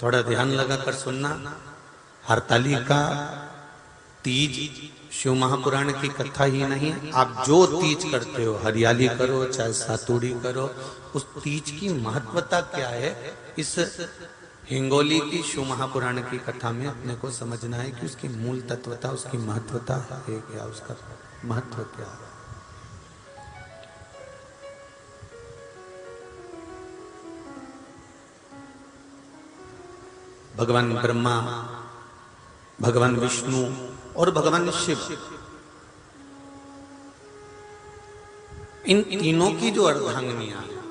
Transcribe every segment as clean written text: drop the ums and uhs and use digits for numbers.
थोड़ा ध्यान लगाकर सुनना। हरतालिका तीज शिव महापुराण की कथा ही नहीं, आप जो तीज करते हो, हरियाली करो चाहे सातुड़ी करो, उस तीज की महत्वता क्या है, इस हिंगोली की शिव महापुराण की कथा में अपने को समझना है कि उसकी मूल तत्वता, उसकी महत्वता है क्या, उसका महत्व क्या है। भगवान ब्रह्मा, भगवान विष्णु और भगवान शिव, इन तीनों की जो अर्धांगिनियां हैं,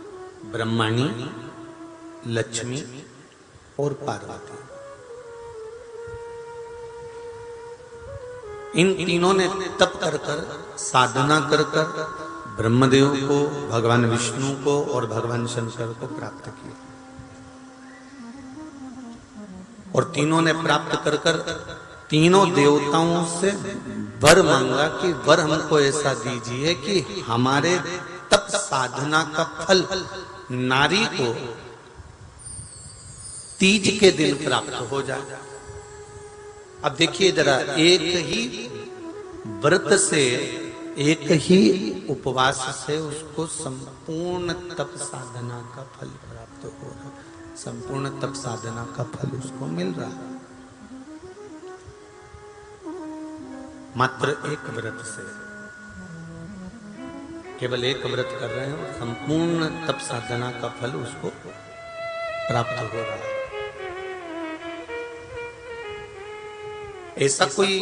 ब्रह्माणी, लक्ष्मी और पार्वती, इन तीनों ने तप कर कर, साधना कर कर ब्रह्मदेव को, भगवान विष्णु को और भगवान शंकर को प्राप्त किया। और तीनों ने प्राप्त कर कर तीनों देवताओं से वर मांगा कि वर हमको ऐसा दीजिए कि हमारे तप साधना का फल नारी को तीज के दिन प्राप्त हो जाए। अब देखिए जरा, एक ही व्रत से, एक ही उपवास से उसको संपूर्ण तप साधना का फल प्राप्त हो रहा है, संपूर्ण तप साधना का फल उसको मिल रहा है, मात्र एक व्रत से। केवल एक व्रत कर रहे हैं, संपूर्ण तप साधना का फल उसको प्राप्त हो रहा है। ऐसा कोई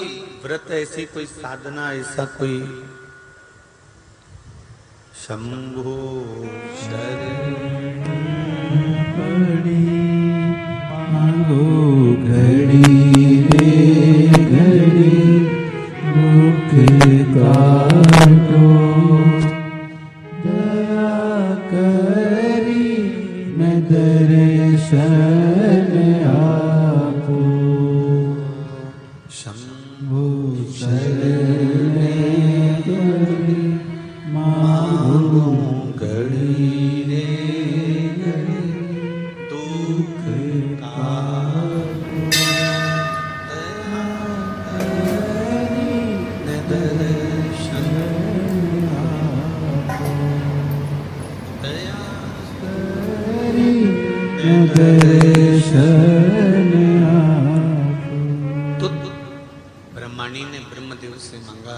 व्रत, ऐसी कोई साधना, ऐसा कोई शंभो शरण मांगो घड़ी रे घड़ी दुख काटो, दया करी मैं दर्शन आपो, शंभो शरण घड़ी मांगो घड़ी रे तो ब्रह्माणी ने ब्रह्मदेव से मांगा,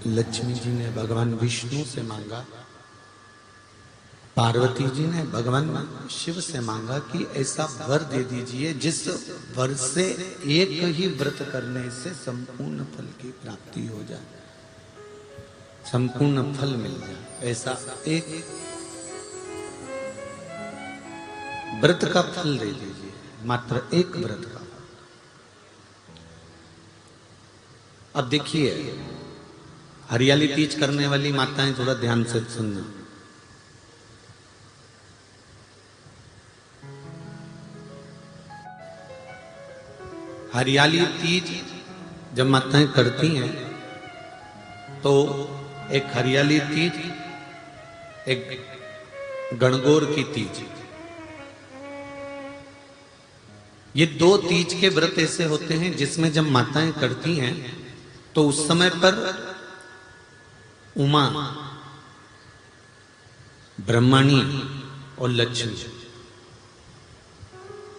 लक्ष्मी जी ने भगवान विष्णु से मांगा, पार्वती जी ने भगवान शिव से मांगा कि ऐसा वर दे दीजिए जिस वर से एक ही व्रत करने से संपूर्ण फल की प्राप्ति हो जाए, संपूर्ण फल मिल जाए। ऐसा एक व्रत का फल दे दीजिए, मात्र एक व्रत का। अब देखिए, हरियाली तीज करने वाली माताएं थोड़ा ध्यान से सुनना। हरियाली तीज जब माताएं करती हैं तो एक हरियाली तीज, एक गणगौर की तीज, ये दो तीज के व्रत ऐसे होते हैं जिसमें जब माताएं करती हैं तो उस समय पर उमा, ब्रह्माणी और लक्ष्मी,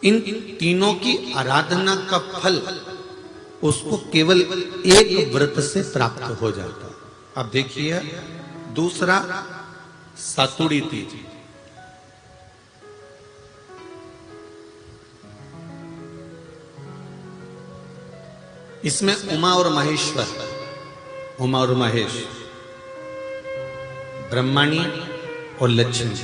इन तीनों की आराधना का फल उसको केवल एक व्रत से प्राप्त हो जाता। अब देखिए दूसरा, सातुड़ी तीज। इसमें उमा और महेश्वर, उमा और महेश, ब्रह्माणी और लक्ष्मी,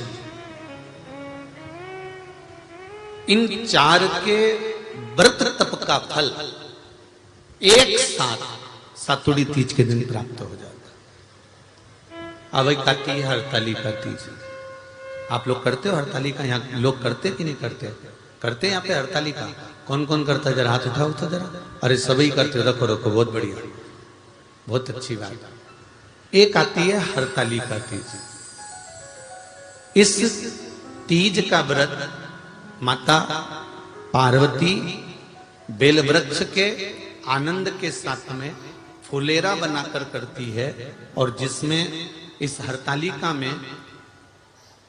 इन चार के व्रत तप का फल एक साथ सातुड़ी तीज के दिन प्राप्त हो जाता। अब एक आती है हरतालिका तीज। आप लोग करते हो हरतालिका? यहाँ लोग करते कि नहीं करते? करते हैं यहाँ पे हरतालिका? कौन कौन करता है? जरा हाथ उठाओ तो जरा। अरे सभी करते हो, रखो रखो, बहुत बढ़िया, बहुत अच्छी बात। एक आती है हरतालिका तीज। इस तीज का व्रत माता पार्वती बेलवृक्ष के आनंद के साथ में फुलेरा बनाकर करती है, और जिसमें इस हरतालिका में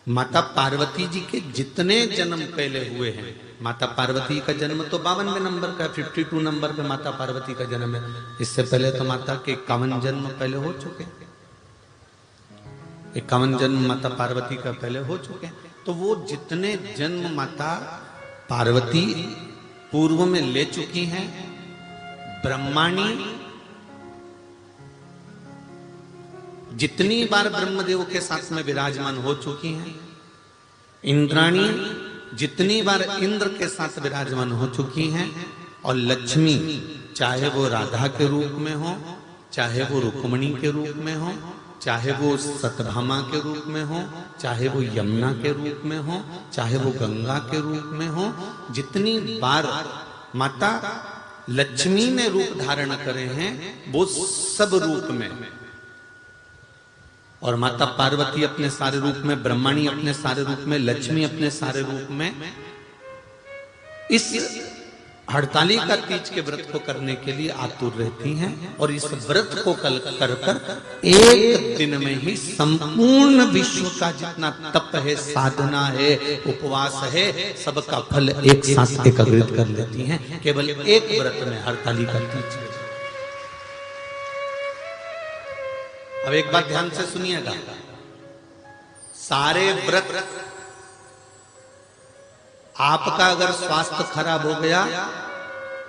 माता पार्वती जी के जितने जन्म पहले हुए हैं, माता पार्वती का जन्म तो 52वें नंबर का, 52 नंबर पे माता पार्वती का जन्म है। इससे पहले तो माता के 51 जन्म पहले हो चुके हैं, 51 जन्म माता पार्वती का पहले हो चुके हैं। तो वो जितने जन्म माता पार्वती पूर्व में ले चुकी हैं, ब्रह्माणी जितनी बार ब्रह्मदेव के साथ में विराजमान हो चुकी हैं, इंद्राणी जितनी बार इंद्र के साथ विराजमान हो चुकी हैं, और लक्ष्मी चाहे वो राधा के रूप में हो, चाहे वो रुक्मणी के रूप में हो, चाहे वो सतभामा के रूप में हो, चाहे वो यमुना के रूप में हो, चाहे वो गंगा के रूप में हो, जितनी बार माता लक्ष्मी ने रूप धारण करे हैं वो सब रूप में, और माता पार्वती अपने सारे रूप में, ब्रह्मणी अपने सारे रूप में, लक्ष्मी अपने सारे रूप में इस हड़तालिका तीज के व्रत को करने के लिए आतुर रहती हैं। और इस व्रत को कल कर कर एक दिन में ही संपूर्ण विश्व का जितना तप है, साधना है, उपवास है, सबका फल एक साथ एकत्रित कर लेती हैं केवल एक व्रत में, हरतालिका तीज। अब एक बात ध्यान से सुनिएगा, सारे व्रत आपका अगर स्वास्थ्य खराब हो गया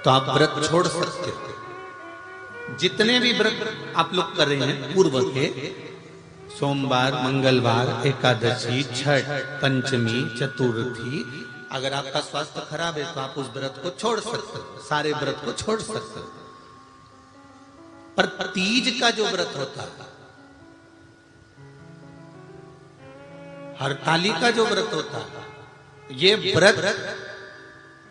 तो आप व्रत छोड़ सकते हो। जितने भी व्रत आप लोग कर रहे हैं पूर्व के, सोमवार, मंगलवार, एकादशी, छठ, पंचमी, चतुर्थी, अगर आपका स्वास्थ्य खराब है तो आप उस व्रत को छोड़ सकते हो, सारे व्रत को छोड़ सकते हो। पर तीज का जो व्रत होता है, हरतालिका जो व्रत होता है, ये व्रत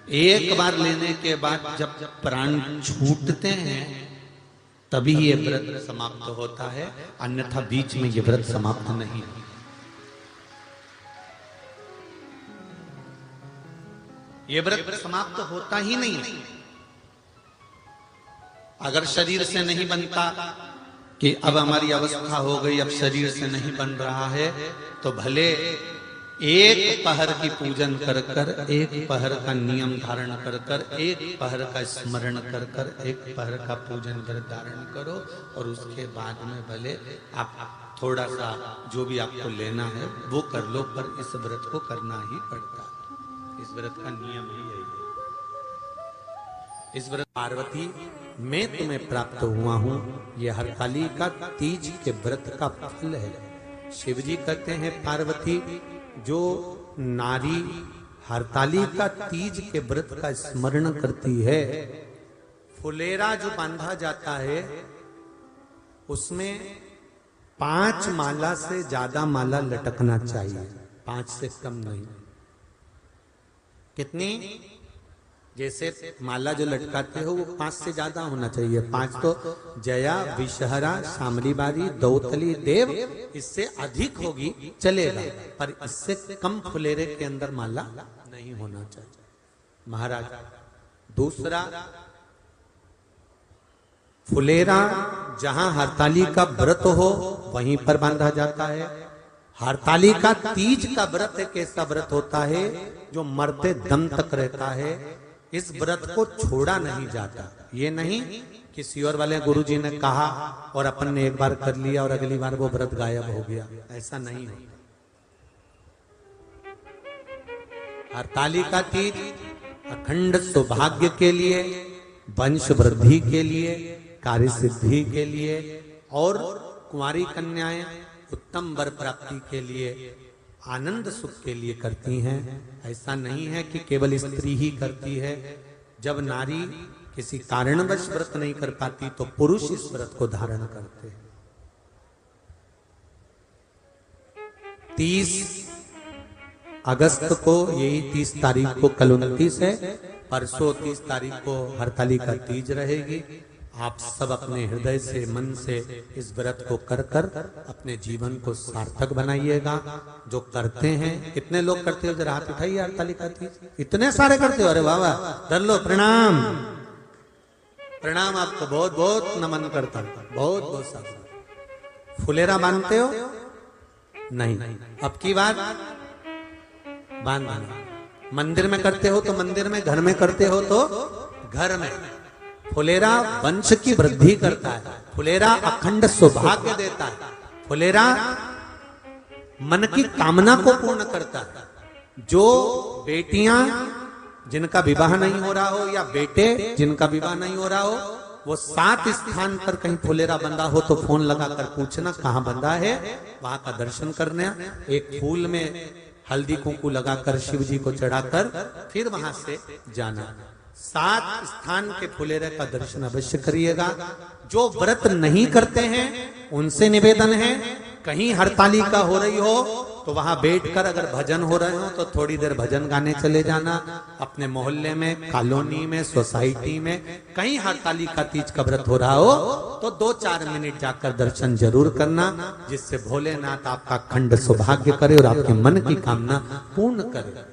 एक बार लेने के बाद जब प्राण छूटते हैं तभी ये व्रत समाप्त होता है, अन्यथा बीच में ये व्रत समाप्त नहीं है। ये व्रत समाप्त होता ही नहीं है। अगर शरीर से नहीं बनता कि अब हमारी अवस्था हो गई, अब शरीर से नहीं बन रहा है, तो भले एक पहर की पूजन कर कर, एक पहर का नियम धारण कर कर, एक पहर का स्मरण कर कर, एक पहर का पूजन कर धारण करो, और उसके बाद में भले आप थोड़ा सा जो भी आपको लेना है वो कर लो, पर इस व्रत को करना ही पड़ता है। इस व्रत का नियम ही यही है। इस व्रत पार्वती मैं तुम्हें प्राप्त हुआ हूं, यह हरतालिका तीज के व्रत का फल है। शिव जी कहते हैं पार्वती जो नारी हरतालिका तीज के व्रत का स्मरण करती है, फुलेरा जो बांधा जाता है उसमें 5 माला से ज्यादा माला लटकना चाहिए, 5 से कम नहीं। कितनी? जैसे माला जो लटकाते हो वो 5 से ज्यादा होना चाहिए। 5 तो जया, विषहरा, शामली बारी, दौतली, देव, इससे अधिक होगी चलेगा, पर इससे कम फुलेरे के अंदर माला नहीं होना चाहिए महाराज। दूसरा, फुलेरा जहां हरतालिका व्रत हो वहीं पर बांधा जाता है। हरतालिका तीज का व्रत एक ऐसा व्रत होता है जो मरते दम तक रहता है। इस व्रत को छोड़ा नहीं जाता। ये नहीं कि सियोर वाले गुरुजी ने कहा और अपन ने एक बार कर लिया और अगली बार वो व्रत गायब हो गया, ऐसा नहीं होता। हरतालिका तीज अखंड सौभाग्य के लिए, वंश वृद्धि के लिए, कार्य सिद्धि के लिए और कुंवारी कन्याएं उत्तम वर प्राप्ति के लिए, आनंद सुख के लिए करती हैं। ऐसा नहीं है कि केवल स्त्री ही करती है। जब नारी किसी कारणवश व्रत नहीं कर पाती तो पुरुष इस व्रत को धारण करते हैं। 30 अगस्त को, यही 30 तारीख को, कल 29 है, परसों 30 तारीख को हरतालिका तीज रहेगी। आप सब अपने हृदय से, मन से इस व्रत को कर कर अपने जीवन को सार्थक बनाइएगा। जो करते हैं, कितने लोग करते हो जरा हाथ उठाइए, हरतालिका तीज इतने सारे करते हो। अरे वाह वाह, धर लो, प्रणाम प्रणाम, आपको बहुत बहुत नमन करता हूं, बहुत बहुत सारा। फुलेरा बांधते हो? नहीं, अब की बात बांधना। मंदिर में करते हो तो मंदिर में, घर में करते हो तो घर में। फुलेरा वंश की वृद्धि करता है, फुलेरा अखंड सौभाग्य देता है, फुलेरा मन की कामना को पूर्ण करता है। जो बेटियां जिनका विवाह नहीं हो रहा हो या बेटे जिनका विवाह नहीं हो रहा हो, वो 7 स्थान पर कहीं फुलेरा बंधा हो तो फोन लगाकर पूछना कहाँ बंधा है, वहां का दर्शन करना। एक फूल में हल्दी कुंकू लगाकर शिव जी को चढ़ाकर फिर वहां से जाना। 7 स्थान के फुलेरे का दर्शन अवश्य करिएगा। जो व्रत नहीं करते हैं उनसे निवेदन है, कहीं हरतालिका हो रही हो तो वहां बैठकर अगर भजन हो रहे हो तो थोड़ी देर भजन गाने चले जाना। अपने मोहल्ले में, कॉलोनी में, सोसाइटी में कहीं हरतालिका तीज का व्रत हो रहा हो तो 2-4 मिनट जाकर दर्शन जरूर करना, जिससे भोलेनाथ आपका अखंड सौभाग्य करे और आपके मन की कामना पूर्ण करे।